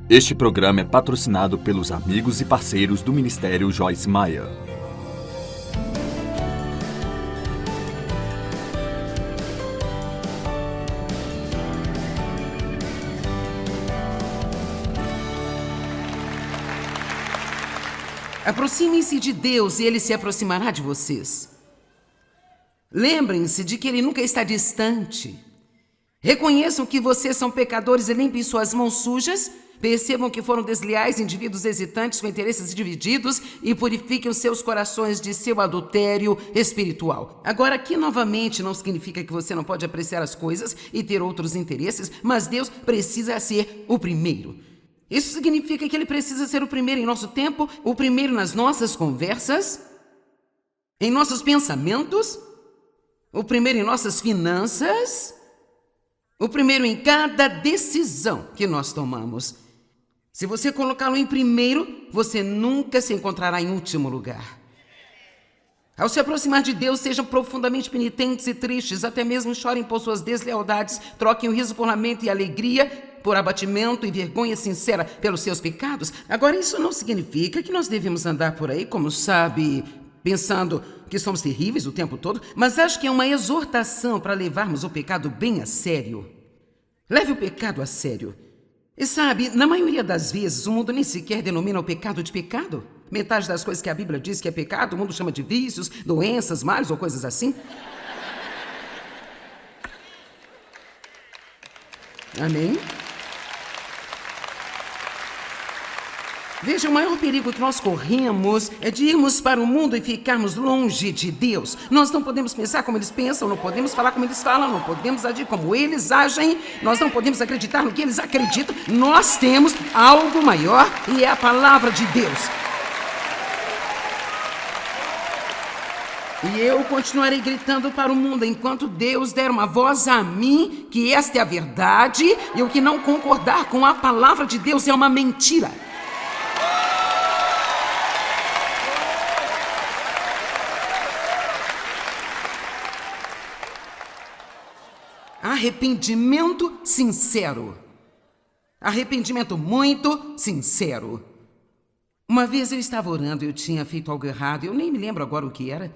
Este programa é patrocinado pelos amigos e parceiros do Ministério Joyce Meyer. Aproximem-se de Deus e Ele se aproximará de vocês. Lembrem-se de que Ele nunca está distante. Reconheçam que vocês são pecadores e limpem suas mãos sujas. Percebam que foram desleais, indivíduos hesitantes com interesses divididos e purifiquem os seus corações de seu adultério espiritual. Agora, aqui novamente não significa que você não pode apreciar as coisas e ter outros interesses, mas Deus precisa ser o primeiro. Isso significa que Ele precisa ser o primeiro em nosso tempo, o primeiro nas nossas conversas, em nossos pensamentos, o primeiro em nossas finanças, o primeiro em cada decisão que nós tomamos. Se você colocá-lo em primeiro, você nunca se encontrará em último lugar. Ao se aproximar de Deus, sejam profundamente penitentes e tristes, até mesmo chorem por suas deslealdades, troquem o riso por lamento e alegria, por abatimento e vergonha sincera pelos seus pecados. Agora, isso não significa que nós devemos andar por aí, como sabe, pensando que somos terríveis o tempo todo, mas acho que é uma exortação para levarmos o pecado bem a sério. Leve o pecado a sério. E sabe, na maioria das vezes, o mundo nem sequer denomina o pecado de pecado. Metade das coisas que a Bíblia diz que é pecado, o mundo chama de vícios, doenças, males ou coisas assim. Amém? Veja, o maior perigo que nós corremos é de irmos para o mundo e ficarmos longe de Deus. Nós não podemos pensar como eles pensam, não podemos falar como eles falam, não podemos agir como eles agem, nós não podemos acreditar no que eles acreditam. Nós temos algo maior e é a palavra de Deus. E eu continuarei gritando para o mundo enquanto Deus der uma voz a mim, que esta é a verdade, e o que não concordar com a palavra de Deus é uma mentira. Arrependimento sincero. Arrependimento muito sincero. Uma vez eu estava orando e eu tinha feito algo errado, eu nem me lembro agora o que era.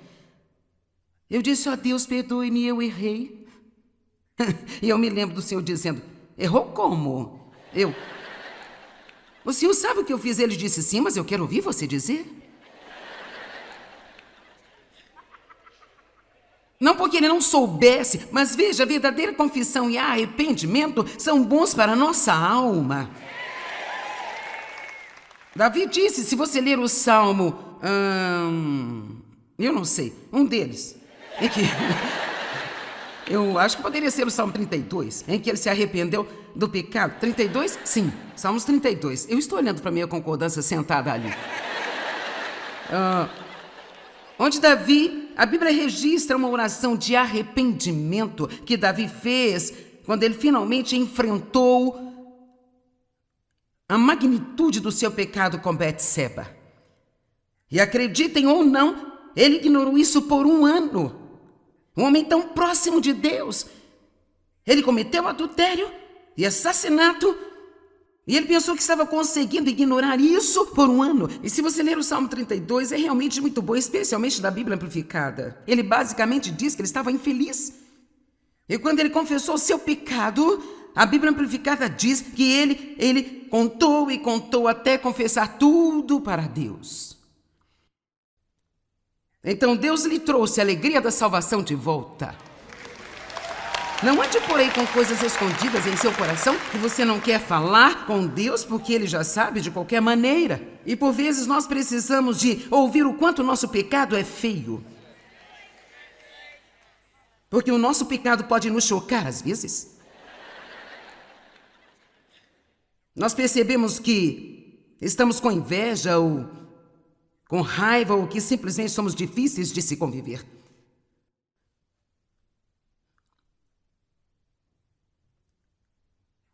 Eu disse, ó Deus, perdoe-me, eu errei. E eu me lembro do Senhor dizendo, errou como? O Senhor sabe o que eu fiz? Ele disse, sim, mas eu quero ouvir você dizer. Não porque ele não soubesse, mas veja, a verdadeira confissão e arrependimento são bons para a nossa alma. Davi disse, se você ler o Salmo, eu não sei, um deles, em que, eu acho que poderia ser o Salmo 32, em que ele se arrependeu do pecado. 32? Sim, Salmos 32. Eu estou olhando para a minha concordância sentada ali. Onde Davi, a Bíblia registra uma oração de arrependimento que Davi fez quando ele finalmente enfrentou a magnitude do seu pecado com Betseba. E acreditem ou não, ele ignorou isso por um ano. Um homem tão próximo de Deus. Ele cometeu adultério e assassinato. E ele pensou que estava conseguindo ignorar isso por um ano. E se você ler o Salmo 32, é realmente muito bom, especialmente da Bíblia Amplificada. Ele basicamente diz que ele estava infeliz. E quando ele confessou o seu pecado, a Bíblia Amplificada diz que ele contou e contou até confessar tudo para Deus. Então Deus lhe trouxe a alegria da salvação de volta. Não ande por aí com coisas escondidas em seu coração que você não quer falar com Deus porque Ele já sabe de qualquer maneira. E por vezes nós precisamos de ouvir o quanto o nosso pecado é feio. Porque o nosso pecado pode nos chocar às vezes. Nós percebemos que estamos com inveja ou com raiva ou que simplesmente somos difíceis de se conviver.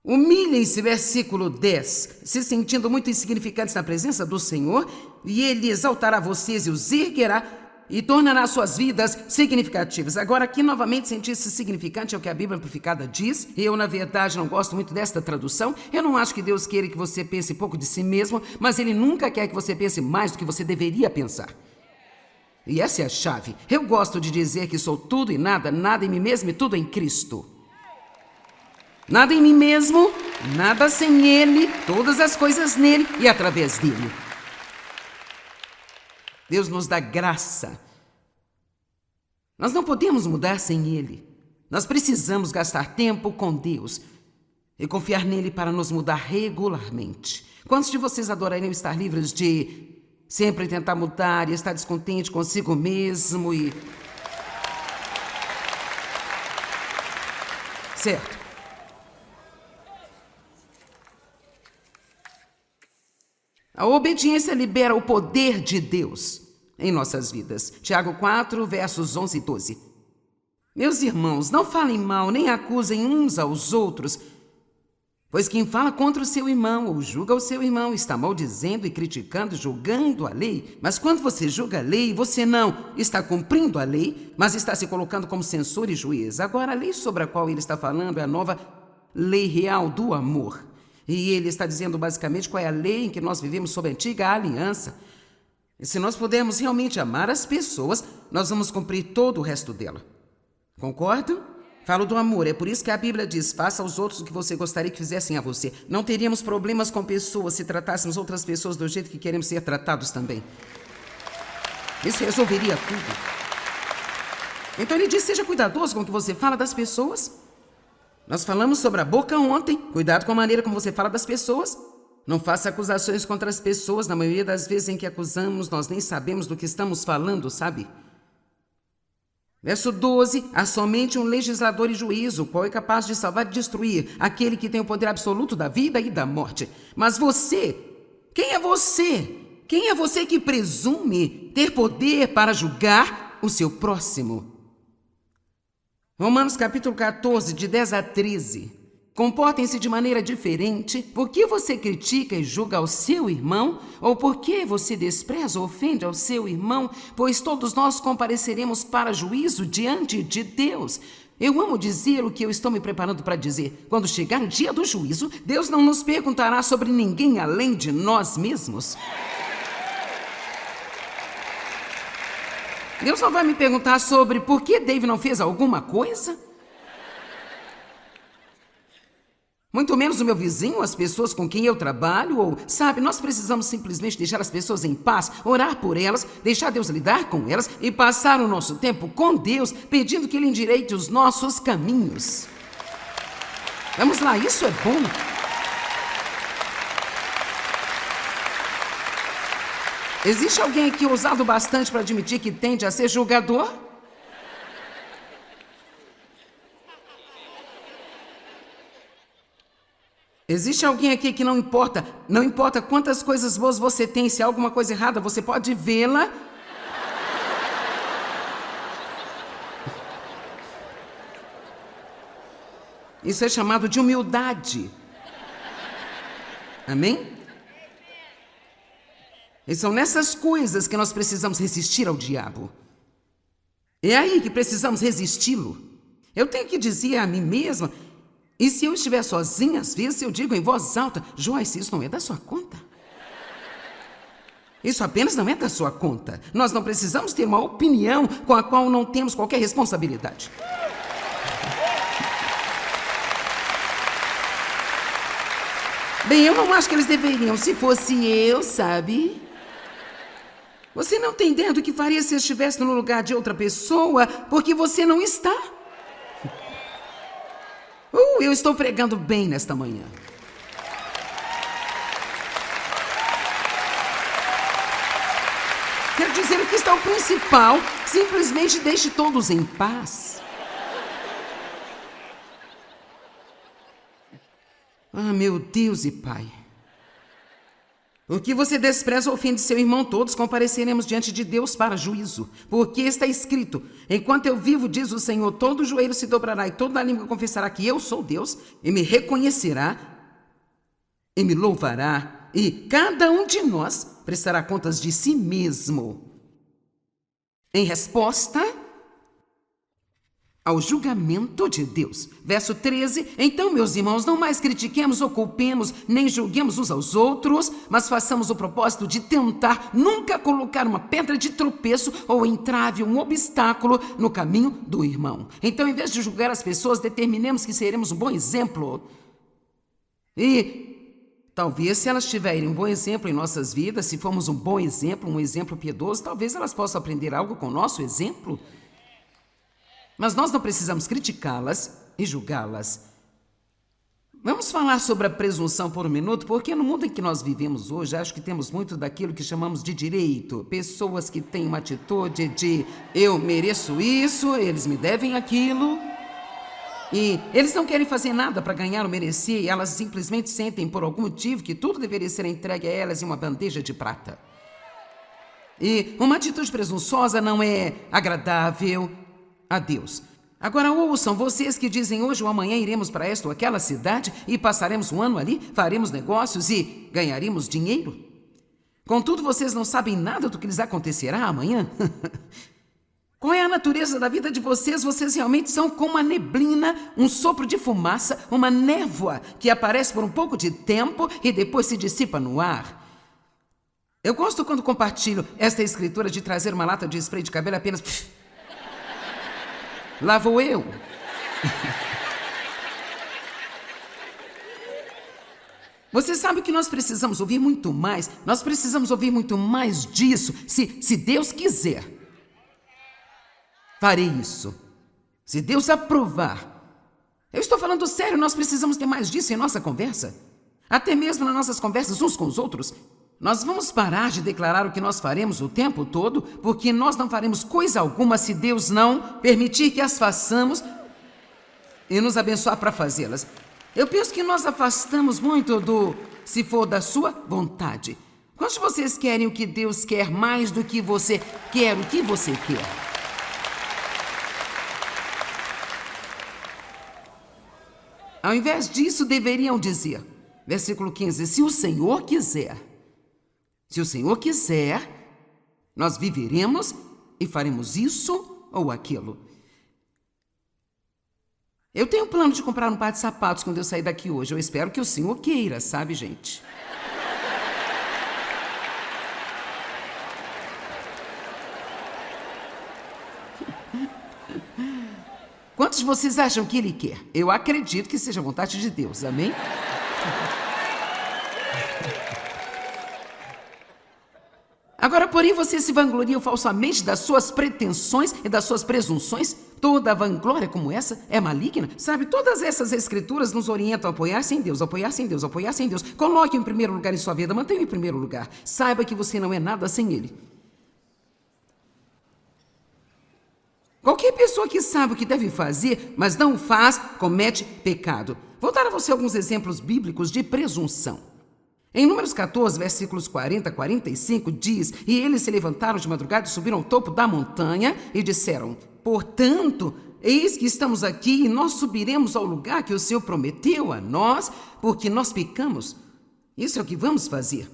Humilhem-se, versículo 10, se sentindo muito insignificantes na presença do Senhor, e Ele exaltará vocês e os erguerá e tornará suas vidas significativas. Agora, aqui novamente, sentir-se significante é o que a Bíblia Amplificada diz. Eu, na verdade, não gosto muito desta tradução. Eu não acho que Deus queira que você pense pouco de si mesmo, mas Ele nunca quer que você pense mais do que você deveria pensar. E essa é a chave. Eu gosto de dizer que sou tudo e nada, nada em mim mesmo e tudo em Cristo. Nada em mim mesmo, nada sem Ele, todas as coisas nele e através dele. Deus nos dá graça. Nós não podemos mudar sem Ele. Nós precisamos gastar tempo com Deus e confiar nele para nos mudar regularmente. Quantos de vocês adorariam estar livres de sempre tentar mudar e estar descontente consigo mesmo e... Certo. A obediência libera o poder de Deus em nossas vidas. Tiago 4, versos 11 e 12. Meus irmãos, não falem mal, nem acusem uns aos outros, pois quem fala contra o seu irmão ou julga o seu irmão está maldizendo e criticando, julgando a lei. Mas quando você julga a lei, você não está cumprindo a lei, mas está se colocando como censor e juiz. Agora, a lei sobre a qual ele está falando é a nova lei real do amor. E ele está dizendo basicamente qual é a lei em que nós vivemos sob a antiga aliança. E se nós pudermos realmente amar as pessoas, nós vamos cumprir todo o resto dela. Concordam? Falo do amor, é por isso que a Bíblia diz: faça aos outros o que você gostaria que fizessem a você. Não teríamos problemas com pessoas se tratássemos outras pessoas do jeito que queremos ser tratados também. Isso resolveria tudo. Então ele diz: seja cuidadoso com o que você fala das pessoas. Nós falamos sobre a boca ontem. Cuidado com a maneira como você fala das pessoas. Não faça acusações contra as pessoas. Na maioria das vezes em que acusamos, nós nem sabemos do que estamos falando, sabe? Verso 12. Há somente um legislador e juiz, o qual é capaz de salvar e destruir, aquele que tem o poder absoluto da vida e da morte. Mas você, quem é você? Quem é você que presume ter poder para julgar o seu próximo? Romanos capítulo 14, de 10 a 13. Comportem-se de maneira diferente. Por que você critica e julga ao seu irmão? Ou por que você despreza ou ofende ao seu irmão? Pois todos nós compareceremos para juízo diante de Deus. Eu amo dizer o que eu estou me preparando para dizer. Quando chegar o dia do juízo, Deus não nos perguntará sobre ninguém além de nós mesmos. Deus não vai me perguntar sobre por que Dave não fez alguma coisa. Muito menos o meu vizinho, as pessoas com quem eu trabalho, ou, sabe, nós precisamos simplesmente deixar as pessoas em paz, orar por elas, deixar Deus lidar com elas e passar o nosso tempo com Deus, pedindo que Ele endireite os nossos caminhos. Vamos lá, isso é bom. Existe alguém aqui ousado bastante para admitir que tende a ser julgador? Existe alguém aqui que não importa quantas coisas boas você tem, se há alguma coisa errada, você pode vê-la? Isso é chamado de humildade. Amém? E são nessas coisas que nós precisamos resistir ao diabo. É aí que precisamos resisti-lo. Eu tenho que dizer a mim mesma, e se eu estiver sozinha, às vezes eu digo em voz alta: Joyce, isso não é da sua conta. Isso apenas não é da sua conta. Nós não precisamos ter uma opinião com a qual não temos qualquer responsabilidade. Bem, eu não acho que eles deveriam. Se fosse eu, sabe? Você não tem ideia do que faria se estivesse no lugar de outra pessoa, porque você não está. Eu estou pregando bem nesta manhã. Quero dizer, o que está o principal, simplesmente deixe todos em paz. Ah, meu Deus e Pai. Porque você despreza ou ofende seu irmão, todos compareceremos diante de Deus para juízo. Porque está escrito: enquanto eu vivo, diz o Senhor, todo joelho se dobrará e toda língua confessará que eu sou Deus, e me reconhecerá, e me louvará, e cada um de nós prestará contas de si mesmo. em resposta ao julgamento de Deus. Verso 13, então, meus irmãos, não mais critiquemos ou culpemos, nem julguemos uns aos outros, mas façamos o propósito de tentar nunca colocar uma pedra de tropeço ou entrave, um obstáculo no caminho do irmão. Então, em vez de julgar as pessoas, determinemos que seremos um bom exemplo. E talvez, se elas tiverem um bom exemplo em nossas vidas, se formos um bom exemplo, um exemplo piedoso, talvez elas possam aprender algo com o nosso exemplo. Mas nós não precisamos criticá-las e julgá-las. Vamos falar sobre a presunção por um minuto, porque no mundo em que nós vivemos hoje, acho que temos muito daquilo que chamamos de direito. Pessoas que têm uma atitude de eu mereço isso, eles me devem aquilo. E eles não querem fazer nada para ganhar ou merecer, e elas simplesmente sentem por algum motivo que tudo deveria ser entregue a elas em uma bandeja de prata. E uma atitude presunçosa não é agradável a Deus. Agora ouçam, vocês que dizem hoje ou amanhã iremos para esta ou aquela cidade e passaremos um ano ali, faremos negócios e ganharemos dinheiro. Contudo, vocês não sabem nada do que lhes acontecerá amanhã. Qual é a natureza da vida de vocês? Vocês realmente são como uma neblina, um sopro de fumaça, uma névoa que aparece por um pouco de tempo e depois se dissipa no ar. Eu gosto quando compartilho esta escritura de trazer uma lata de spray de cabelo apenas... Lá vou eu. Você sabe que nós precisamos ouvir muito mais. Nós precisamos ouvir muito mais disso. Se Deus quiser, farei isso. Se Deus aprovar. Eu estou falando sério, nós precisamos ter mais disso em nossa conversa. Até mesmo nas nossas conversas uns com os outros. Nós vamos parar de declarar o que nós faremos o tempo todo, porque nós não faremos coisa alguma se Deus não permitir que as façamos e nos abençoar para fazê-las. Eu penso que nós afastamos muito do se for da sua vontade. Quantos de vocês querem o que Deus quer mais do que você quer o que você quer? Ao invés disso, deveriam dizer, versículo 15, se o Senhor quiser, nós viveremos e faremos isso ou aquilo. Eu tenho plano de comprar um par de sapatos quando eu sair daqui hoje. Eu espero que o Senhor queira, sabe, gente? Quantos de vocês acham que Ele quer? Eu acredito que seja a vontade de Deus, amém? Agora, porém, vocês se vangloriam falsamente das suas pretensões e das suas presunções. Toda a vanglória como essa é maligna. Sabe, todas essas escrituras nos orientam a apoiar-se em Deus, apoiar-se em Deus, apoiar-se em Deus. Coloque-o em primeiro lugar em sua vida, mantenha-o em primeiro lugar. Saiba que você não é nada sem Ele. Qualquer pessoa que sabe o que deve fazer, mas não faz, comete pecado. Vou dar a você alguns exemplos bíblicos de presunção. Em Números 14, versículos 40 a 45, diz, e eles se levantaram de madrugada e subiram ao topo da montanha e disseram, portanto, eis que estamos aqui e nós subiremos ao lugar que o Senhor prometeu a nós, porque nós pecamos. Isso é o que vamos fazer.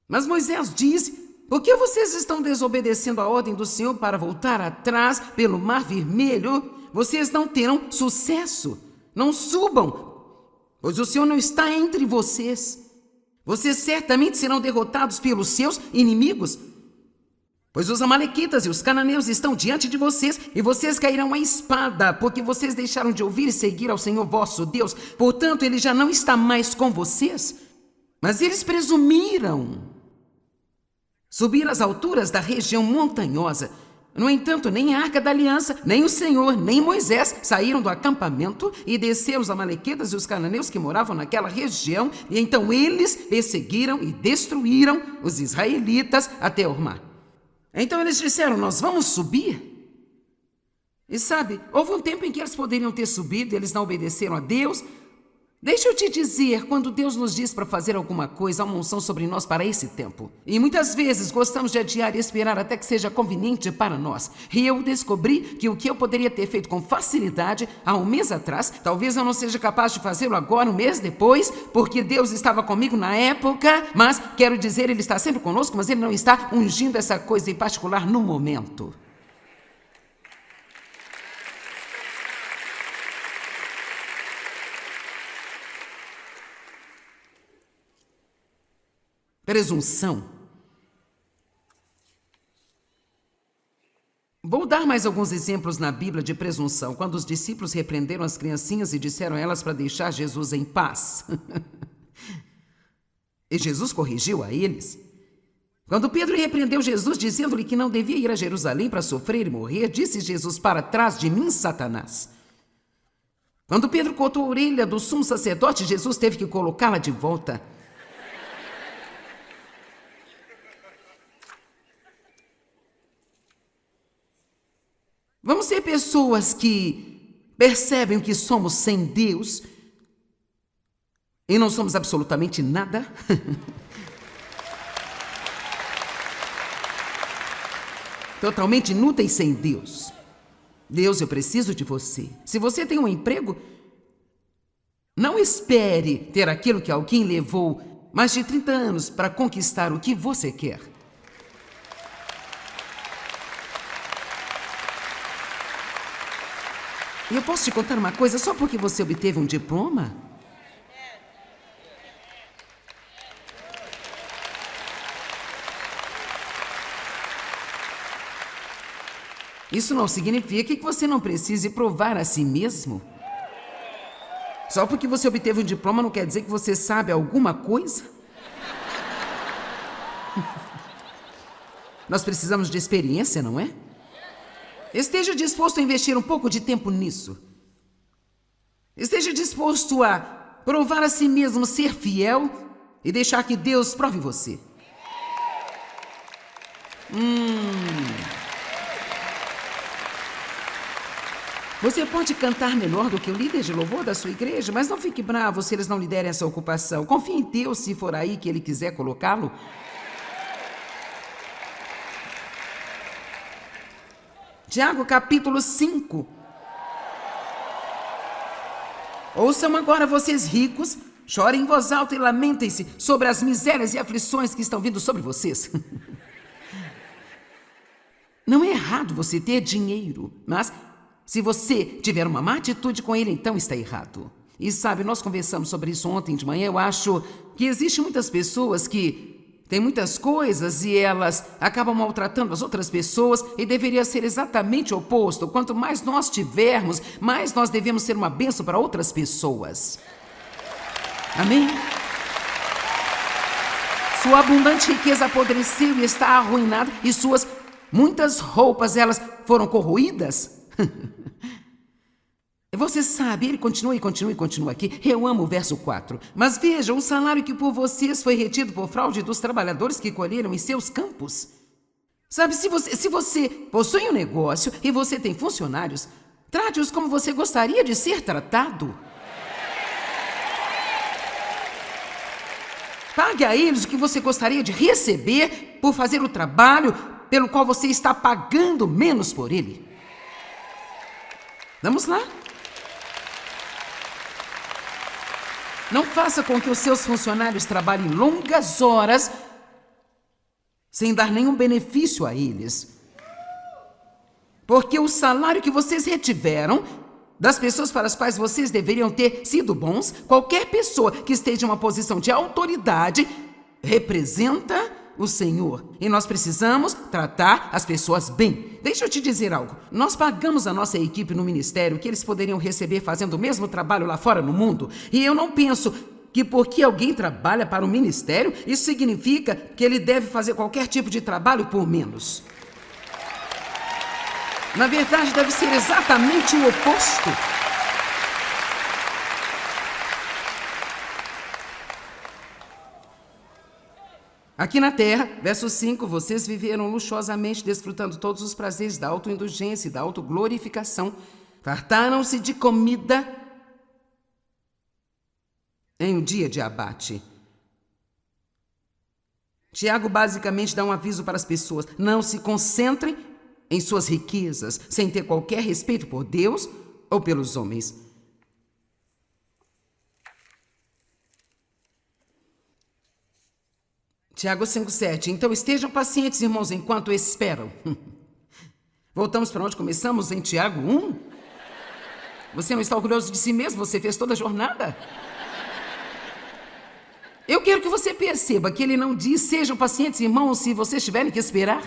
Mas Moisés disse, por que vocês estão desobedecendo a ordem do Senhor para voltar atrás pelo Mar Vermelho? Vocês não terão sucesso. Não subam, pois o Senhor não está entre vocês. Vocês certamente serão derrotados pelos seus inimigos, pois os amalequitas e os cananeus estão diante de vocês, e vocês cairão à espada, porque vocês deixaram de ouvir e seguir ao Senhor vosso Deus. Portanto, Ele já não está mais com vocês. Mas eles presumiram subir às alturas da região montanhosa. No entanto, nem a Arca da Aliança, nem o Senhor, nem Moisés saíram do acampamento e desceram os amalequitas e os cananeus que moravam naquela região, e então eles perseguiram e destruíram os israelitas até o mar. Então eles disseram, nós vamos subir? E sabe, houve um tempo em que eles poderiam ter subido, eles não obedeceram a Deus, Deixa eu te dizer, quando Deus nos diz para fazer alguma coisa, há uma unção sobre nós para esse tempo. E muitas vezes gostamos de adiar e esperar até que seja conveniente para nós. E eu descobri que o que eu poderia ter feito com facilidade há um mês atrás, talvez eu não seja capaz de fazê-lo agora, um mês depois, porque Deus estava comigo na época, mas quero dizer, Ele está sempre conosco, mas Ele não está ungindo essa coisa em particular no momento. Presunção. Vou dar mais alguns exemplos na Bíblia de presunção, quando os discípulos repreenderam as criancinhas e disseram a elas para deixar Jesus em paz. E Jesus corrigiu a eles. Quando Pedro repreendeu Jesus, dizendo-lhe que não devia ir a Jerusalém para sofrer e morrer, disse Jesus: para trás de mim, Satanás. Quando Pedro cortou a orelha do sumo sacerdote, Jesus teve que colocá-la de volta. Vamos ser pessoas que percebem o que somos sem Deus e não somos absolutamente nada? Totalmente inúteis sem Deus. Deus, eu preciso de você. Se você tem um emprego, não espere ter aquilo que alguém levou mais de 30 anos para conquistar o que você quer. E eu posso te contar uma coisa, só porque você obteve um diploma? Isso não significa que você não precise provar a si mesmo. Só porque você obteve um diploma não quer dizer que você sabe alguma coisa? Nós precisamos de experiência, não é? Esteja disposto a investir um pouco de tempo nisso. Esteja disposto a provar a si mesmo, ser fiel e deixar que Deus prove você. Você pode cantar melhor do que o líder de louvor da sua igreja, mas não fique bravo se eles não lhe derem essa ocupação. Confie em Deus se for aí que Ele quiser colocá-lo. Tiago, capítulo 5. Ouçam agora, vocês ricos, chorem em voz alta e lamentem-se sobre as misérias e aflições que estão vindo sobre vocês. Não é errado você ter dinheiro, mas se você tiver uma má atitude com ele, então está errado. E sabe, nós conversamos sobre isso ontem de manhã. Eu acho que existem muitas pessoas que têm muitas coisas e elas acabam maltratando as outras pessoas, e deveria ser exatamente o oposto. Quanto mais nós tivermos, mais nós devemos ser uma bênção para outras pessoas. Amém? Sua abundante riqueza apodreceu e está arruinada, e suas muitas roupas, elas foram corroídas. Você sabe, ele continua aqui. Eu amo o verso 4. Mas vejam, o salário que por vocês foi retido por fraude dos trabalhadores que colheram em seus campos. Sabe, se você possui um negócio e você tem funcionários, trate-os como você gostaria de ser tratado. Pague a eles o que você gostaria de receber por fazer o trabalho pelo qual você está pagando menos por ele. Vamos lá? Não faça com que os seus funcionários trabalhem longas horas sem dar nenhum benefício a eles. Porque o salário que vocês retiveram das pessoas para as quais vocês deveriam ter sido bons, qualquer pessoa que esteja em uma posição de autoridade representa o Senhor. E nós precisamos tratar as pessoas bem. Deixa eu te dizer algo. Nós pagamos a nossa equipe no ministério que eles poderiam receber fazendo o mesmo trabalho lá fora no mundo. E eu não penso que porque alguém trabalha para o ministério, isso significa que ele deve fazer qualquer tipo de trabalho por menos. Na verdade, deve ser exatamente o oposto. Aqui na terra, verso 5, vocês viveram luxuosamente, desfrutando todos os prazeres da autoindulgência e da autoglorificação. Fartaram-se de comida em um dia de abate. Tiago basicamente dá um aviso para as pessoas: não se concentrem em suas riquezas, sem ter qualquer respeito por Deus ou pelos homens. Tiago 5,7. Então estejam pacientes, irmãos, enquanto esperam. Voltamos para onde começamos, em Tiago 1? Você não está orgulhoso de si mesmo? Você fez toda a jornada? Eu quero que você perceba que ele não diz: sejam pacientes, irmãos, se vocês tiverem que esperar.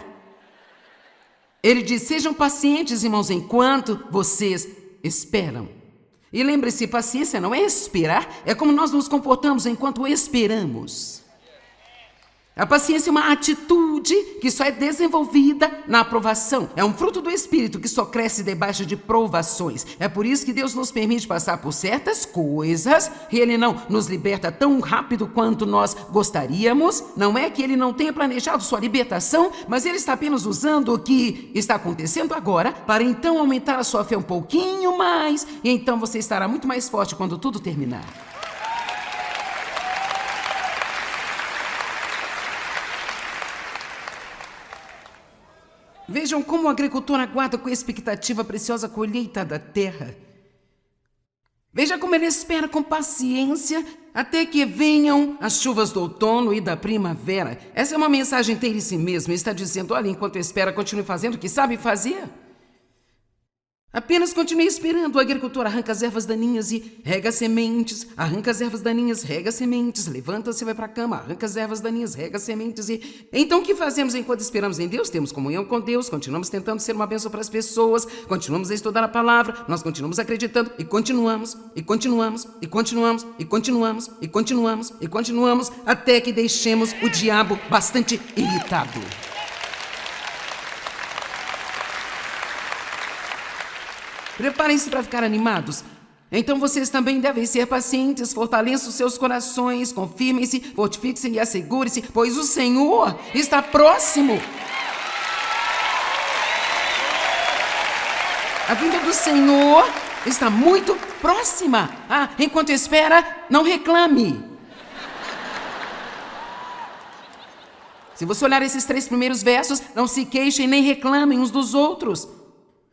Ele diz: sejam pacientes, irmãos, enquanto vocês esperam. E lembre-se, paciência não é esperar, é como nós nos comportamos enquanto esperamos. A paciência é uma atitude que só é desenvolvida na aprovação. É um fruto do Espírito que só cresce debaixo de provações. É por isso que Deus nos permite passar por certas coisas. E Ele não nos liberta tão rápido quanto nós gostaríamos. Não é que Ele não tenha planejado sua libertação, mas Ele está apenas usando o que está acontecendo agora para então aumentar a sua fé um pouquinho mais. E então você estará muito mais forte quando tudo terminar. Vejam como o agricultor aguarda com expectativa a preciosa colheita da terra. Veja como ele espera com paciência até que venham as chuvas do outono e da primavera. Essa é uma mensagem inteira em si mesma. Ele está dizendo: olha, enquanto espera, continue fazendo o que sabe fazer. Apenas continue esperando. O agricultor arranca as ervas daninhas e rega as sementes. Arranca as ervas daninhas, rega as sementes. Levanta-se e vai para a cama. Arranca as ervas daninhas, rega as sementes. E então o que fazemos enquanto esperamos em Deus? Temos comunhão com Deus. Continuamos tentando ser uma bênção para as pessoas. Continuamos a estudar a palavra. Nós continuamos acreditando. E continuamos, e continuamos, e continuamos, e continuamos, e continuamos, e continuamos, até que deixemos o diabo bastante irritado. Preparem-se para ficar animados. Então vocês também devem ser pacientes, fortaleçam seus corações, confirmem-se, fortifiquem-se e assegurem-se, pois o Senhor está próximo. A vinda do Senhor está muito próxima. Enquanto espera, não reclame. Se você olhar esses 3 primeiros versos, não se queixem nem reclamem uns dos outros,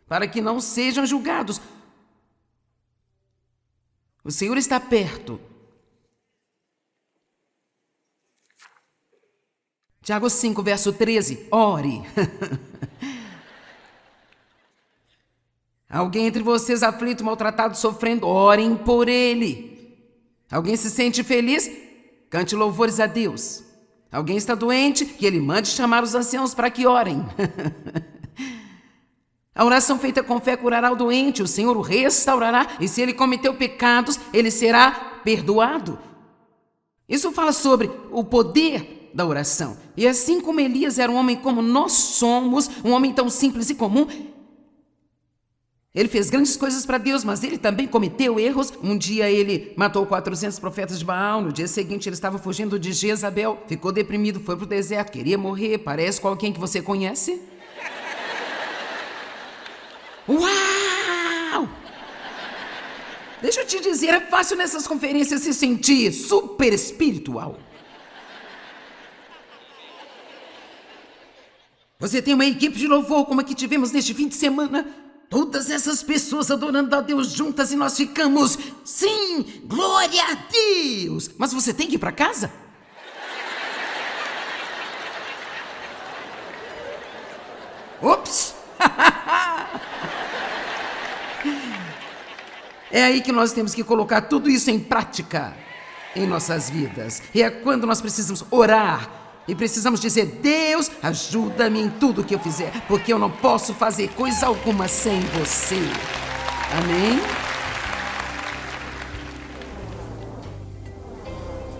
para que não sejam julgados. O Senhor está perto. Tiago 5, verso 13. Ore. Alguém entre vocês aflito, maltratado, sofrendo, orem por ele. Alguém se sente feliz? Cante louvores a Deus. Alguém está doente? Que ele mande chamar os anciãos para que orem. A oração feita com fé curará o doente, o Senhor o restaurará, e se ele cometeu pecados, ele será perdoado. Isso fala sobre o poder da oração. E assim como Elias era um homem como nós somos, um homem tão simples e comum, ele fez grandes coisas para Deus, mas ele também cometeu erros. Um dia ele matou 400 profetas de Baal, no dia seguinte ele estava fugindo de Jezabel, ficou deprimido, foi para o deserto, queria morrer, parece com alguém que você conhece? Uau! Deixa eu te dizer, é fácil nessas conferências se sentir super espiritual. Você tem uma equipe de louvor como a que tivemos neste fim de semana. Todas essas pessoas adorando a Deus juntas e nós ficamos, sim, glória a Deus. Mas você tem que ir para casa? Ops! É aí que nós temos que colocar tudo isso em prática em nossas vidas. E é quando nós precisamos orar e precisamos dizer: Deus, ajuda-me em tudo que eu fizer, porque eu não posso fazer coisa alguma sem você. Amém?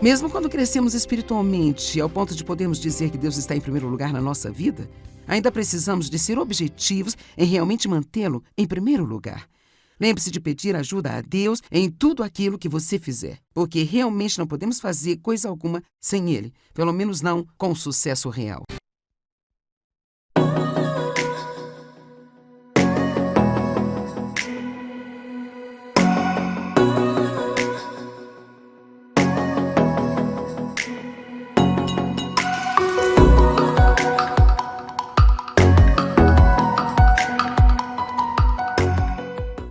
Mesmo quando crescemos espiritualmente, ao ponto de podermos dizer que Deus está em primeiro lugar na nossa vida, ainda precisamos de ser objetivos em realmente mantê-lo em primeiro lugar. Lembre-se de pedir ajuda a Deus em tudo aquilo que você fizer, porque realmente não podemos fazer coisa alguma sem Ele, pelo menos não com sucesso real.